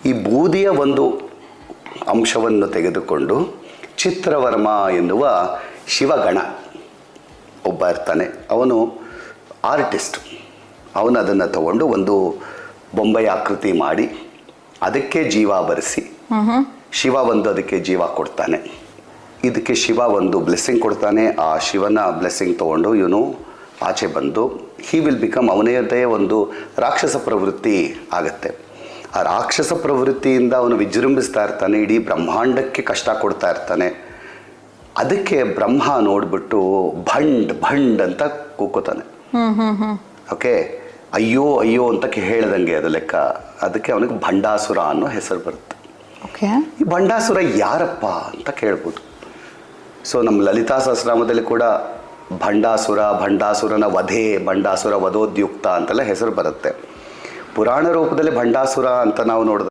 ಈ ಬೂದಿಯ ಒಂದು ಅಂಶವನ್ನು ತೆಗೆದುಕೊಂಡು ಚಿತ್ರವರ್ಮ ಎನ್ನುವ ಶಿವಗಣ ಒಬ್ಬ ಇರ್ತಾನೆ, ಅವನು ಆರ್ಟಿಸ್ಟ್. ಅವನು ಅದನ್ನು ತಗೊಂಡು ಒಂದು ಬೊಂಬೆಯ ಆಕೃತಿ ಮಾಡಿ ಅದಕ್ಕೆ ಜೀವ ಬರೆಸಿ ಶಿವ ಒಂದು ಅದಕ್ಕೆ ಜೀವ ಕೊಡ್ತಾನೆ. ಇದಕ್ಕೆ ಶಿವ ಒಂದು ಬ್ಲೆಸ್ಸಿಂಗ್ ಕೊಡ್ತಾನೆ. ಆ ಶಿವನ ಬ್ಲೆಸ್ಸಿಂಗ್ ತೊಗೊಂಡು ಇವನು ಆಚೆ ಬಂದು ಹಿ ವಿಲ್ ಬಿಕಮ್, ಅವನದೇ ಒಂದು ರಾಕ್ಷಸ ಪ್ರವೃತ್ತಿ ಆಗತ್ತೆ. ಆ ರಾಕ್ಷಸ ಪ್ರವೃತ್ತಿಯಿಂದ ಅವನು ವಿಜೃಂಭಿಸ್ತಾ ಇರ್ತಾನೆ, ಇಡೀ ಬ್ರಹ್ಮಾಂಡಕ್ಕೆ ಕಷ್ಟ ಕೊಡ್ತಾ ಇರ್ತಾನೆ. ಅದಕ್ಕೆ ಬ್ರಹ್ಮ ನೋಡ್ಬಿಟ್ಟು ಭಂಡ್ ಭಂಡ್ ಅಂತ ಕೂಕೋತಾನೆ. ಓಕೆ, ಅಯ್ಯೋ ಅಯ್ಯೋ ಅಂತ ಹೇಳ್ದಂಗೆ ಅದು ಲೆಕ್ಕ. ಅದಕ್ಕೆ ಅವನಿಗೆ ಭಂಡಾಸುರ ಅನ್ನೋ ಹೆಸರು ಬರುತ್ತೆ. ಈ ಭಂಡಾಸುರ ಯಾರಪ್ಪ ಅಂತ ಕೇಳ್ಬೋದು. ಸೊ ನಮ್ಮ ಲಲಿತಾ ಸಹಸ್ರನಾಮದಲ್ಲಿ ಕೂಡ ಭಂಡಾಸುರನ ವಧೆ, ಭಂಡಾಸುರ ವಧೋದ್ಯುಕ್ತ ಅಂತೆಲ್ಲ ಹೆಸರು ಬರುತ್ತೆ. ಪುರಾಣ ರೂಪದಲ್ಲಿ ಭಂಡಾಸುರ ಅಂತ ನಾವು ನೋಡಿದ್ರೆ